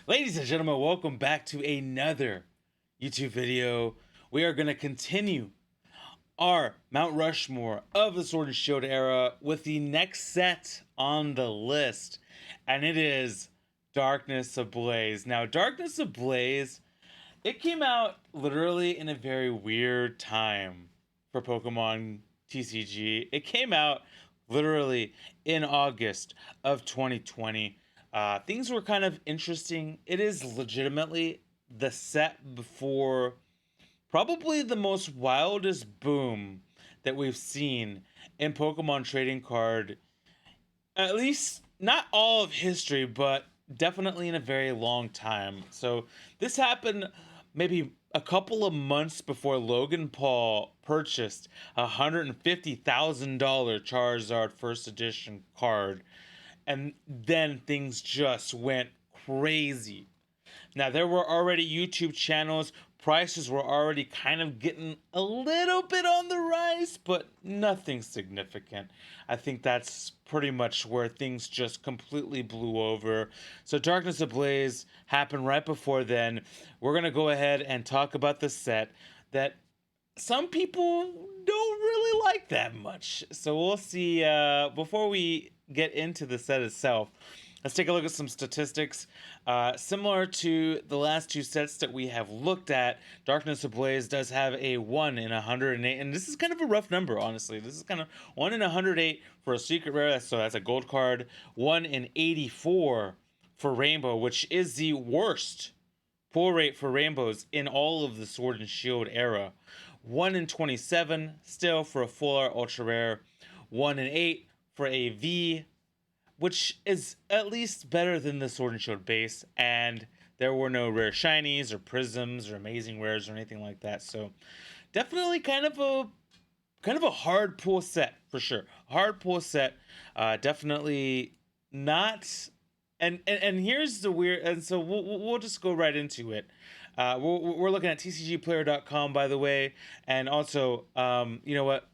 Ladies and gentlemen, welcome back to another YouTube video. We are going to continue our Mount Rushmore of the Sword and Shield era with the next set on the list, and it is Darkness Ablaze. Now, Darkness Ablaze, it came out literally in a very weird time for Pokemon TCG. It came out literally in August of 2020. Things were kind of interesting. It is legitimately the set before probably the most wildest boom that we've seen in Pokemon trading card, at least not all of history, but definitely in a very long time. So this happened maybe a couple of months before Logan Paul purchased a $150,000 Charizard first edition card, and then things just went crazy. Now, there were already YouTube channels, prices were already kind of getting a little bit on the rise, but nothing significant. I think that's pretty much where things just completely blew over. So, Darkness Ablaze happened right before then. We're going to go ahead and talk about the set that some people don't really like that much. So we'll see. Before we get into the set itself, let's take a look at some statistics. Similar to the last two sets that we have looked at, Darkness Ablaze does have a 1 in 108, and this is kind of a rough number, honestly. This is kind of 1 in 108 for a secret rare, so that's a gold card. 1 in 84 for Rainbow, which is the worst pull rate for rainbows in all of the Sword and Shield era. 1 in 27 still for a full art ultra rare. 1 in 8 for a V, which is at least better than the Sword and Shield base. And there were no rare shinies or prisms or amazing rares or anything like that. So definitely kind of a hard pull set for sure. Hard pull set. Definitely not. And here's the weird. And so we'll just go right into it. We're looking at tcgplayer.com, by the way, and also you know what.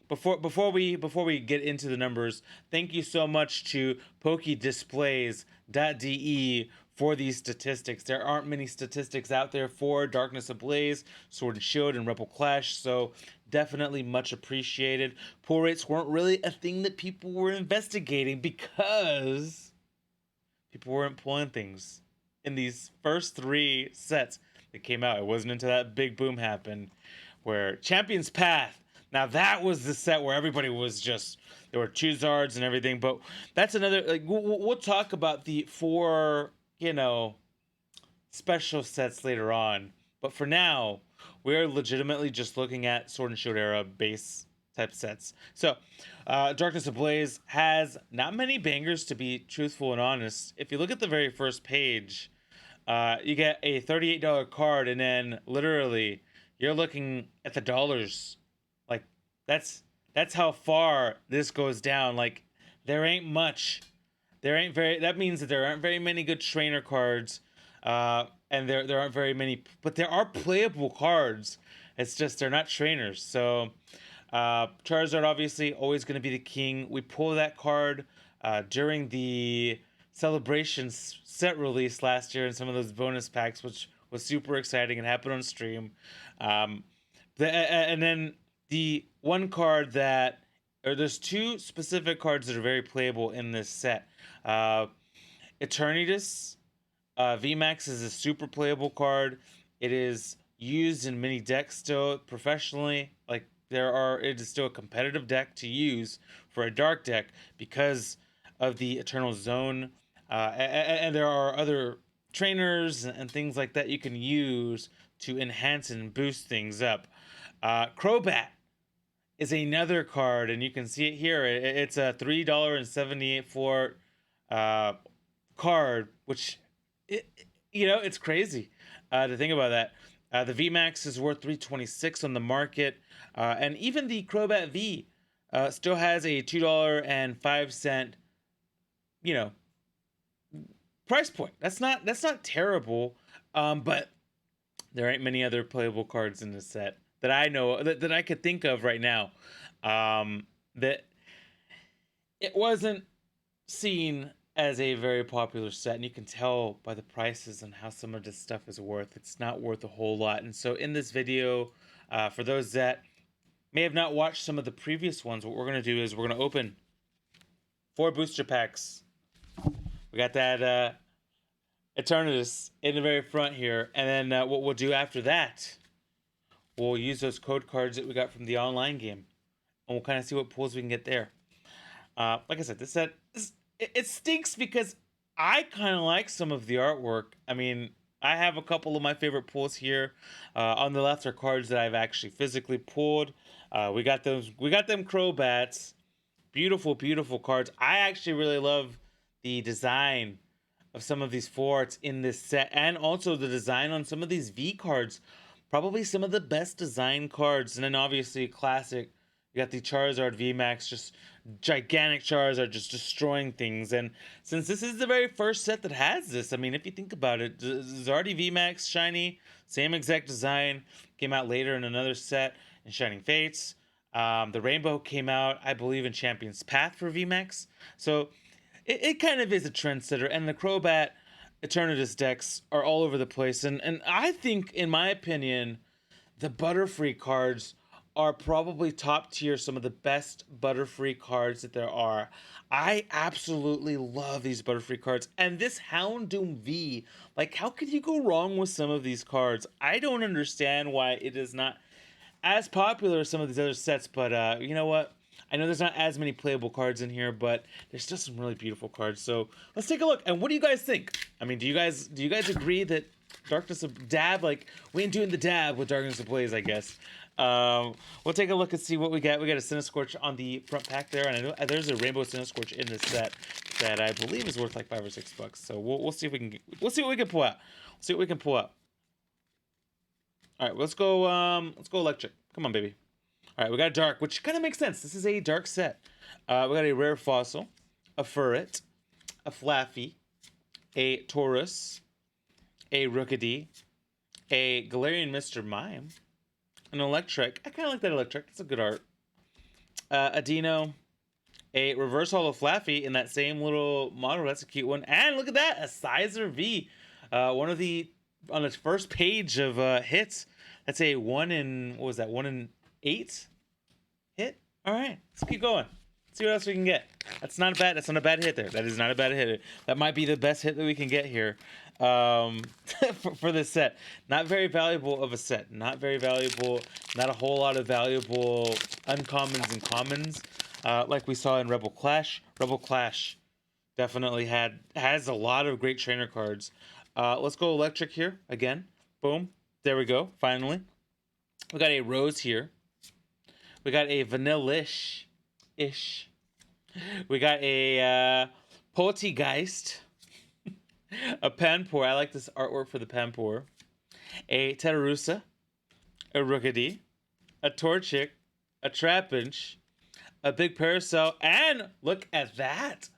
Before we get into the numbers, thank you so much to PokeDisplays.de for these statistics. There aren't many statistics out there for Darkness Ablaze, Sword and Shield, and Rebel Clash, so definitely much appreciated. Pull rates weren't really a thing that people were investigating because people weren't pulling things in these first three sets that came out. It wasn't until that big boom happened where Champion's Path. Now that was the set where everybody was just, there were Charizards and everything, but that's another, like, we'll talk about the four, special sets later on. But for now, we're legitimately just looking at Sword and Shield era base type sets. So, Darkness Ablaze has not many bangers, to be truthful and honest. If you look at the very first page, you get a $38 card, and then literally you're looking at the dollars. Like that's how far this goes down. Like there ain't much. That means that there aren't very many good trainer cards, and there aren't very many, but there are playable cards. It's just they're not trainers. So Charizard obviously always going to be the king. We pull that card during the celebrations set release last year and some of those bonus packs, which was super exciting and happened on stream. And then the one card that, or there's two specific cards that are very playable in this set. Eternatus VMAX is a super playable card. It is used in many decks still professionally. Like it is still a competitive deck to use for a dark deck because of the Eternal Zone. And there are other trainers and things like that you can use to enhance and boost things up. Crobat is another card, and you can see it here. It's a $3.78 card, which it's crazy to think about that. The VMAX is worth $3.26 on the market, and even the Crobat V still has a $2.05 price point. That's not terrible, but there ain't many other playable cards in this set that I know that I could think of right now. That it wasn't seen as a very popular set, and you can tell by the prices and how some of this stuff is worth. It's not worth a whole lot. And so in this video, for those that may have not watched some of the previous ones, what we're going to do is we're going to open 4 booster packs. We got that Eternatus in the very front here. And then what we'll do after that, we'll use those code cards that we got from the online game. And we'll kind of see what pulls we can get there. Like I said, this set, it stinks because I kind of like some of the artwork. I mean, I have a couple of my favorite pulls here. On the left are cards that I've actually physically pulled. We got them Crobats. Beautiful, beautiful cards. I actually really love the design of some of these forts in this set, and also the design on some of these V cards. Probably some of the best design cards. And then obviously classic, you got the Charizard VMAX, just gigantic Charizard just destroying things. And since this is the very first set that has this, I mean, if you think about it, Zardy VMAX shiny, same exact design, came out later in another set in Shining Fates. The Rainbow came out, I believe, in Champion's Path for VMAX. So it kind of is a trendsetter. And the Crobat Eternatus decks are all over the place. And I think, in my opinion, the Butterfree cards are probably top tier, some of the best Butterfree cards that there are. I absolutely love these Butterfree cards. And this Houndoom V, like, how could you go wrong with some of these cards? I don't understand why it is not as popular as some of these other sets, but you know what? I know there's not as many playable cards in here, but there's still some really beautiful cards. So let's take a look. And what do you guys think? I mean, do you guys agree that Darkness Dab, like, we ain't doing the dab with Darkness Ablaze, I guess. We'll take a look and see what we got. We got a Cinescorch on the front pack there, and I know there's a Rainbow Cinescorch in this set that I believe is worth like $5 or $6. So we'll see if we can we'll see what we can pull out. We'll see what we can pull out. All right, let's go electric. Come on, baby. All right, we got dark, which kind of makes sense. This is a dark set. We got a rare fossil, a Furret, a Flaffy, a Taurus, a Rookidee, a Galarian Mr. Mime, an Electric. I kind of like that Electric. It's a good art. A Dino, a Reverse Holo Flaffy in that same little model. That's a cute one. And look at that, a Sizer V. One of the, on its first page of hits, that's a 1 in, what was that, 1 in 8 hit? All right, let's keep going. Let's see what else we can get. That's not a bad hit there. That is not a bad hit. That might be the best hit that we can get here for this set. Not very valuable of a set. Not very valuable. Not a whole lot of valuable uncommons and commons like we saw in Rebel Clash. Rebel Clash definitely has a lot of great trainer cards. Let's go electric here again. Boom. There we go. Finally. We got a Rose here. We got a Vanillish. We got a Poltegeist. A Panpour. I like this artwork for the Panpour. A Teddiursa. A Rookidee. A Torchic. A Trapinch. A Big Parasol. And look at that.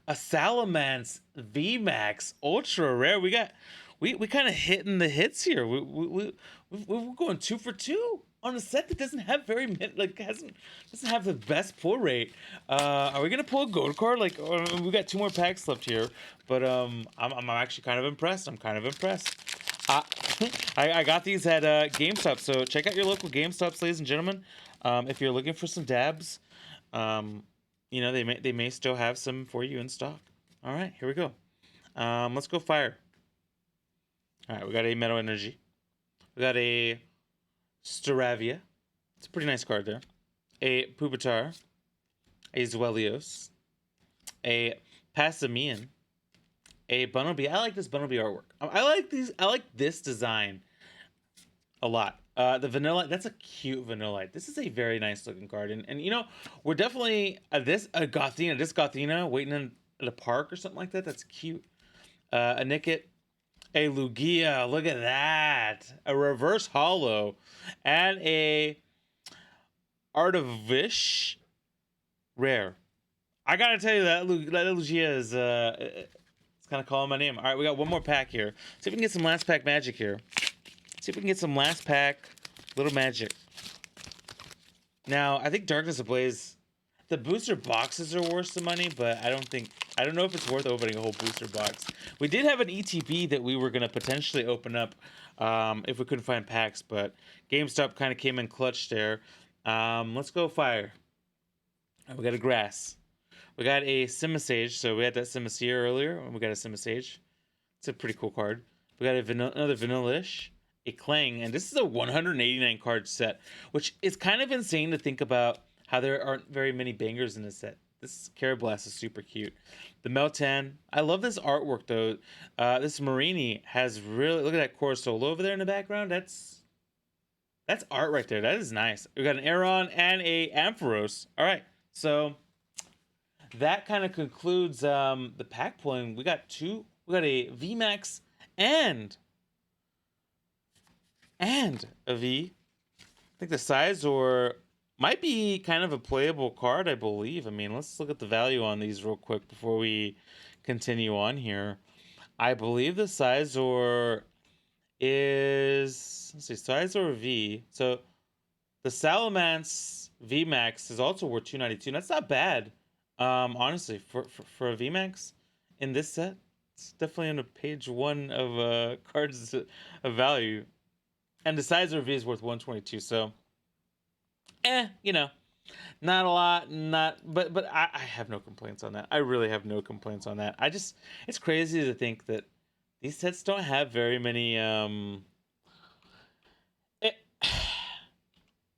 A Salamence VMAX Ultra Rare. We kind of hitting the hits here. We're going 2 for 2 on a set that doesn't have doesn't have the best pull rate. Are we gonna pull a gold card? Like, we got 2 more packs left here, but I'm actually kind of impressed. I'm kind of impressed. I got these at GameStop, so check out your local GameStops, ladies and gentlemen. If you're looking for some dabs, you know, they may still have some for you in stock. All right, here we go. Let's go fire. All right, we got a Metal Energy. We got a Staravia. It's a pretty nice card there. A Pupitar. A Zwelios. A Passimian. A Bunnelby. I like this Bunnelby artwork. I like this design a lot. The Vanillite, that's a cute Vanillite. This is a very nice looking card. And you know, we're definitely this Gothina waiting in at a park or something like that. That's cute. A Nickit. A Lugia, look at that. A Reverse Holo. And a Artivish Rare. I gotta tell you that Lugia is it's kind of calling my name. All right, we got one more pack here. See if we can get some last pack magic here. See if we can get some last pack little magic. Now, I think Darkness Ablaze the booster boxes are worth the money, but I don't know if it's worth opening a whole booster box. We did have an ETB that we were gonna potentially open up if we couldn't find packs, but GameStop kind of came in clutch there. Let's go fire. We got a grass. We got a Simisage, so we had that Simisage earlier, and we got a Simisage. It's a pretty cool card. We got another Vanilla-ish, a Clang, and this is a 189 card set, which is kind of insane to think about how there aren't very many bangers in this set. This Carablast is super cute. The Meltan, I love this artwork though. This Marini has really, look at that Core Solo over there in the background. That's art right there. That is nice. We got an Aeron and a Ampharos. All right, so that kind of concludes the pack pulling. We got a VMAX and a V. I think the Sizor might be kind of a playable card, I believe. I mean, let's look at the value on these real quick before we continue on here. I believe the Sizor is, let's see, Sizor V. So the Salamence VMAX is also worth 292. That's not bad, honestly, for a VMAX in this set. It's definitely on a page 1 of cards of value. And the Sizor V is worth 122. So, you know, not a lot, but I have no complaints on that. I really have no complaints on that. It's crazy to think that these sets don't have very many.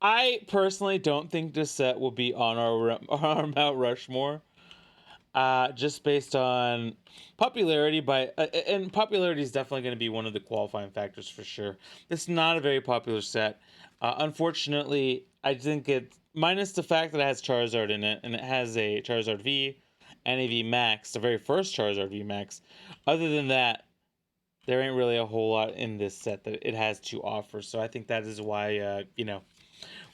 I personally don't think this set will be on our Mount Rushmore. Just based on popularity, and popularity is definitely going to be one of the qualifying factors for sure. It's not a very popular set. Unfortunately, I think minus the fact that it has Charizard in it, and it has a Charizard V and a V Max, the very first Charizard V Max. Other than that, there ain't really a whole lot in this set that it has to offer. So I think that is why,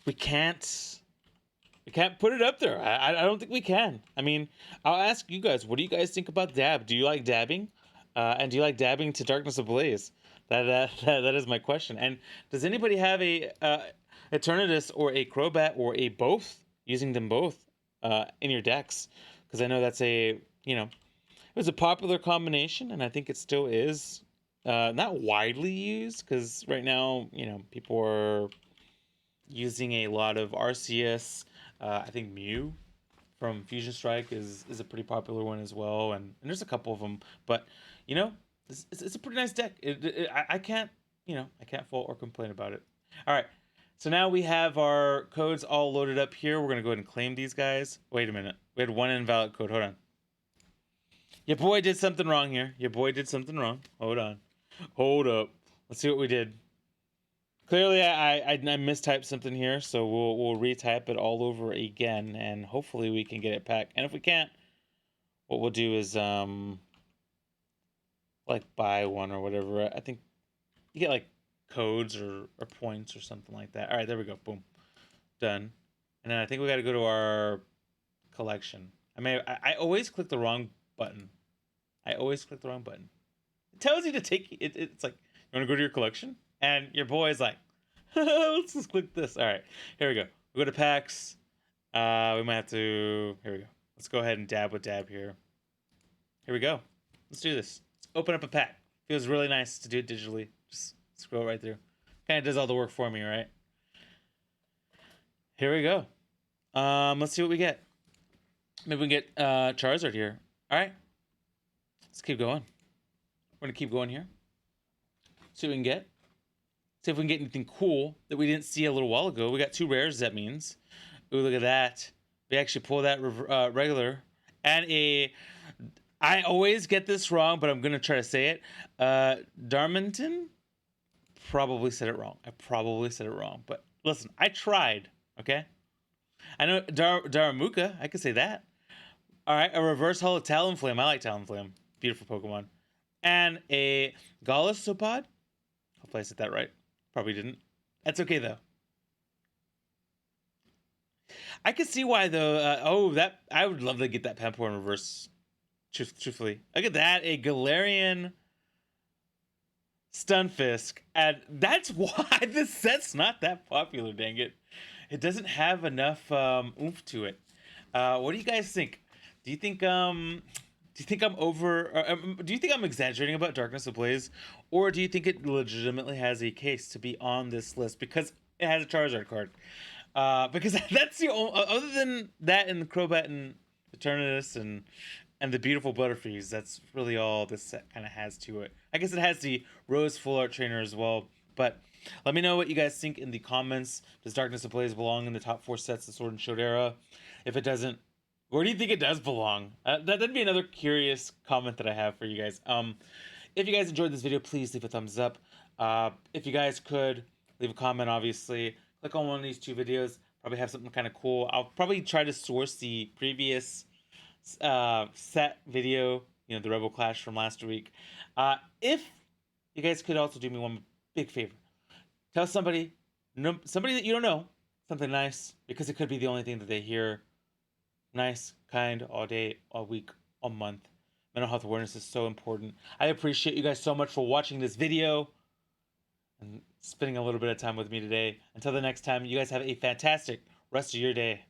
we can't put it up there. I don't think we can. I mean, I'll ask you guys, what do you guys think about dab? Do you like dabbing? And do you like dabbing to Darkness Ablaze? That is my question. And does anybody have a Eternatus or a Crobat or a both, using them both in your decks? Because I know that's it was a popular combination, and I think it still is. Not widely used, because right now, people are using a lot of Arceus. I think Mew from Fusion Strike is a pretty popular one as well, and there's a couple of them. But it's a pretty nice deck. I can't fault or complain about it. All right, so now we have our codes all loaded up here. We're gonna go ahead and claim these guys. Wait a minute, we had one invalid code. Hold on. Your boy did something wrong here. Your boy did something wrong. Hold on. Hold up. Let's see what we did. Clearly, I mistyped something here, so we'll retype it all over again, and hopefully we can get it back. And if we can't, what we'll do is like buy one or whatever. I think you get like codes or points or something like that. All right, there we go. Boom, done. And then I think we got to go to our collection. I always click the wrong button. I always click the wrong button. It tells you to take it. It's like, you want to go to your collection? And your boy's like, let's just click this. All right, here we go. We go to packs. We might have to, here we go. Let's go ahead and dab with dab here. Here we go. Let's do this. Let's open up a pack. Feels really nice to do it digitally. Just scroll right through. Kind of does all the work for me, right? Here we go. Let's see what we get. Maybe we can get Charizard here. All right. Let's keep going. We're going to keep going here. See what we can get. See if we can get anything cool that we didn't see a little while ago. We got 2 rares, that means. Ooh, look at that. We actually pull that regular. And I always get this wrong, but I'm going to try to say it. Darmington? Probably said it wrong. I probably said it wrong. But listen, I tried, okay? I know Daramuka. I could say that. All right, a reverse holo Talonflame. I like Talonflame. Beautiful Pokemon. And a Golisopod. Hopefully I said that right. Probably didn't. That's okay, though. I could see why, though. I would love to get that Pampor in reverse. Truthfully. Look at that. A Galarian Stunfisk. And that's why this set's not that popular, dang it. It doesn't have enough oomph to it. What do you guys think? Do you think I'm over? Do you think I'm exaggerating about Darkness Ablaze, or do you think it legitimately has a case to be on this list because it has a Charizard card? Because that's the only, other than that and the Crobat and Eternatus and the beautiful Butterfrees, that's really all this set kind of has to it. I guess it has the Rose Full Art Trainer as well, but let me know what you guys think in the comments. Does Darkness Ablaze belong in the top 4 sets of Sword and Shield era? If it doesn't, where do you think it does belong? That'd be another curious comment that I have for you guys. If you guys enjoyed this video, please leave a thumbs up. If you guys could leave a comment, obviously click on one of these 2 videos. Probably have something kind of cool. I'll probably try to source the previous set video, you know, the Rebel Clash from last week. If you guys could also do me one big favor, tell somebody that you don't know something nice, because it could be the only thing that they hear. Nice, kind, all day, all week, all month. Mental health awareness is so important. I appreciate you guys so much for watching this video and spending a little bit of time with me today. Until the next time, you guys have a fantastic rest of your day.